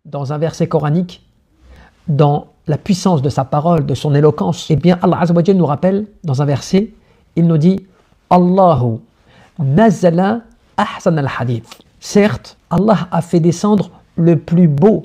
dans un verset coranique, dans la puissance de sa parole, de son éloquence, eh bien Allah Azza wa Jalla nous rappelle dans un verset, il nous dit Allahu nazzala ahsan al-hadith. Certes, Allah a fait descendre le plus beau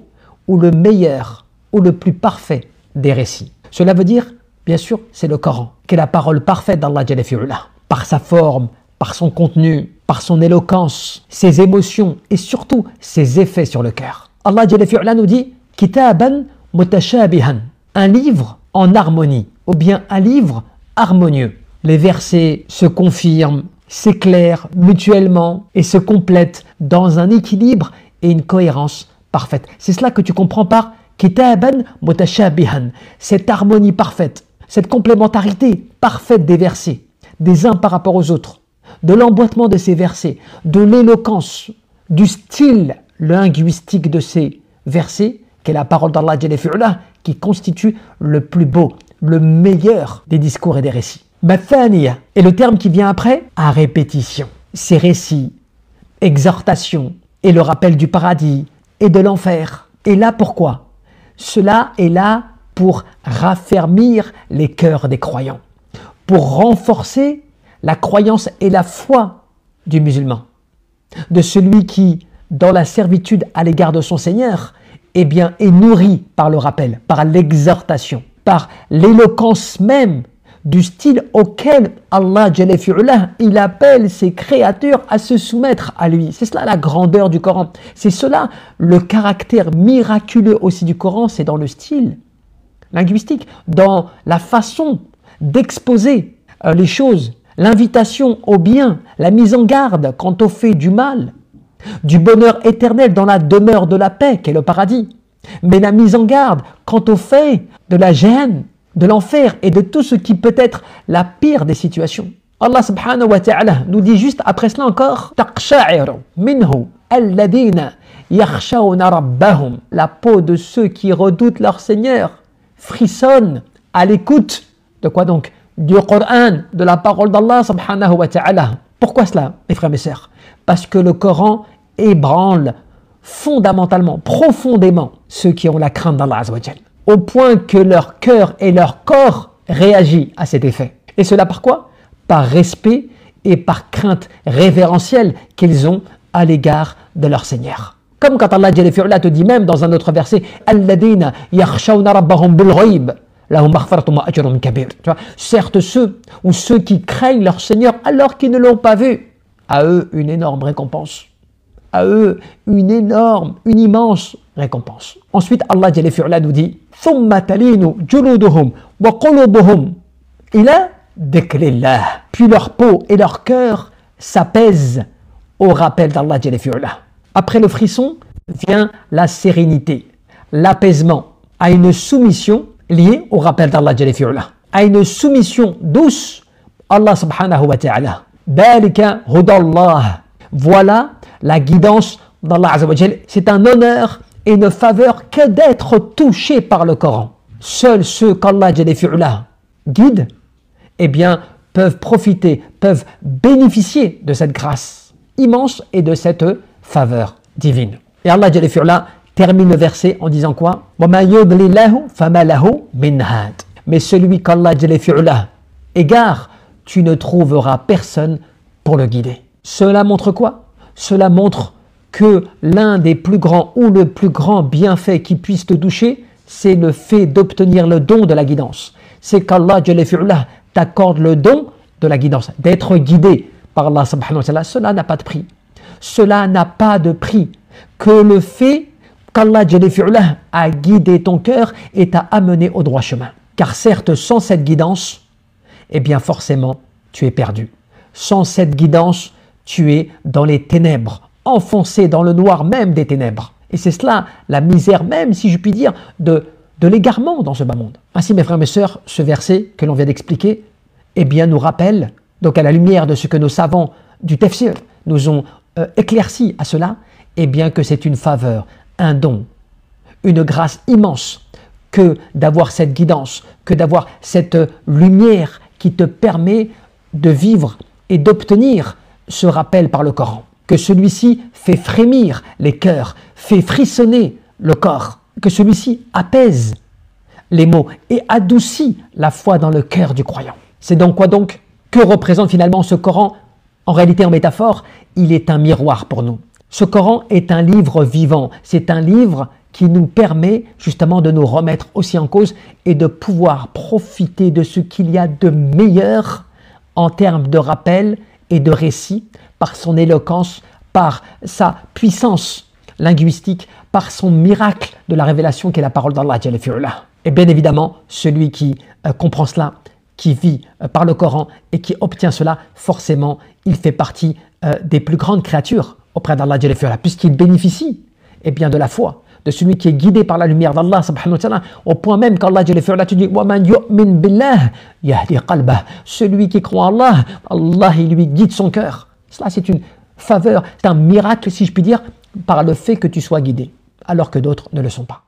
ou le meilleur ou le plus parfait des récits. Cela veut dire, bien sûr, c'est le Coran, qui est la parole parfaite d'Allah Jalla fi'ula, par sa forme, par son contenu, par son éloquence, ses émotions et surtout ses effets sur le cœur. Allah Jalla fi'ula nous dit Kitaban mutashabihan, un livre en harmonie, ou bien un livre harmonieux. Les versets se confirment, s'éclairent mutuellement et se complètent dans un équilibre et une cohérence parfaite. C'est cela que tu comprends par Kitaban mutashabihan, cette harmonie parfaite, cette complémentarité parfaite des versets, des uns par rapport aux autres, de l'emboîtement de ces versets, de l'éloquence, du style linguistique de ces versets, qui est la parole d'Allah Jalla fi'ula, qui constitue le plus beau, le meilleur des discours et des récits. Mathaniya est le terme qui vient après, à répétition. Ces récits, exhortations et le rappel du paradis et de l'enfer. Et là pourquoi? Cela est là pour raffermir les cœurs des croyants, pour renforcer la croyance et la foi du musulman, de celui qui, dans la servitude à l'égard de son Seigneur, eh bien, est nourri par le rappel, par l'exhortation, par l'éloquence même du style auquel Allah Jalla fi'ula, il appelle ses créatures à se soumettre à lui. C'est cela la grandeur du Coran. C'est cela le caractère miraculeux aussi du Coran, c'est dans le style linguistique, dans la façon d'exposer les choses, l'invitation au bien, la mise en garde quant au fait du mal, du bonheur éternel dans la demeure de la paix, qui est le paradis, mais la mise en garde quant au fait de la gêne, de l'enfer et de tout ce qui peut être la pire des situations. Allah subhanahu wa ta'ala nous dit juste après cela encore taqsha'iru minhu alladhina yakhshawna rabbahum. La peau de ceux qui redoutent leur Seigneur frissonne à l'écoute de quoi donc? Du Coran, de la parole d'Allah subhanahu wa ta'ala. Pourquoi cela, mes frères et mes sœurs? Parce que le Coran ébranle fondamentalement, profondément ceux qui ont la crainte d'Allah Azza wa Jalla, au point que leur cœur et leur corps réagissent à cet effet. Et cela par quoi? Par respect et par crainte révérentielle qu'ils ont à l'égard de leur Seigneur. Comme quand Allah Jalla fi'ula te dit même dans un autre verset Alladina yakhshawna rabbahum bil ghayb lahum maghfiratun wa ajrun kabir. Tu vois, certes ceux qui craignent leur Seigneur alors qu'ils ne l'ont pas vu, à eux une énorme récompense. À eux une immense récompense. Ensuite Allah Jalla fi'ula nous dit thumma talinu juluduhum wa qulubuhum ila dhikrillah. Puis leur peau et leur cœur s'apaisent au rappel d'Allah Jalla fi'ula. Après le frisson vient la sérénité, l'apaisement, à une soumission liée au rappel d'Allah Jalla fi'ula, à une soumission douce, Allah subhanahu wa ta'ala. Dalika hudallah. Voilà la guidance d'Allah Azza wa Jalla. C'est un honneur et une faveur que d'être touché par le Coran. Seuls ceux qu'Allah Jalla fi'ula guide, eh bien, peuvent profiter, peuvent bénéficier de cette grâce immense et de cette faveur divine. Et Allah Jalla fi'ula termine le verset en disant quoi? Mais celui qu'Allah Jalla fi'ula égare, tu ne trouveras personne pour le guider. Cela montre quoi? Cela montre que l'un des plus grands ou le plus grand bienfait qui puisse te toucher, c'est le fait d'obtenir le don de la guidance. C'est qu'Allah Jalla fi'ula t'accorde le don de la guidance, d'être guidé par Allah subhanahu wa ta'ala. Cela n'a pas de prix. Cela n'a pas de prix que le fait qu'Allah Jalla fi'ula a guidé ton cœur et t'a amené au droit chemin. Car certes, sans cette guidance, eh bien forcément, tu es perdu. Sans cette guidance, tu es dans les ténèbres, enfoncé dans le noir même des ténèbres. Et c'est cela, la misère même, si je puis dire, de l'égarement dans ce bas monde. Ainsi, mes frères et mes sœurs, ce verset que l'on vient d'expliquer, eh bien, nous rappelle, donc à la lumière de ce que nos savants du tafsir nous ont éclairci à cela, eh bien que c'est une faveur, un don, une grâce immense que d'avoir cette guidance, que d'avoir cette lumière qui te permet de vivre et d'obtenir ce rappel par le Coran. Que celui-ci fait frémir les cœurs, fait frissonner le corps, que celui-ci apaise les mots et adoucit la foi dans le cœur du croyant. C'est donc quoi donc? Que représente finalement ce Coran? En réalité, en métaphore, il est un miroir pour nous. Ce Coran est un livre vivant, c'est un livre qui nous permet justement de nous remettre aussi en cause et de pouvoir profiter de ce qu'il y a de meilleur en termes de rappel et de récit, par son éloquence, par sa puissance linguistique, par son miracle de la révélation qui est la parole d'Allah. Et bien évidemment, celui qui comprend cela, qui vit par le Coran et qui obtient cela, forcément, il fait partie des plus grandes créatures auprès d'Allah, puisqu'il bénéficie de la foi de celui qui est guidé par la lumière d'Allah, au point même qu'Allah te dit celui qui croit en Allah, Allah il lui guide son cœur. Cela c'est une faveur, c'est un miracle si je puis dire, par le fait que tu sois guidé, alors que d'autres ne le sont pas.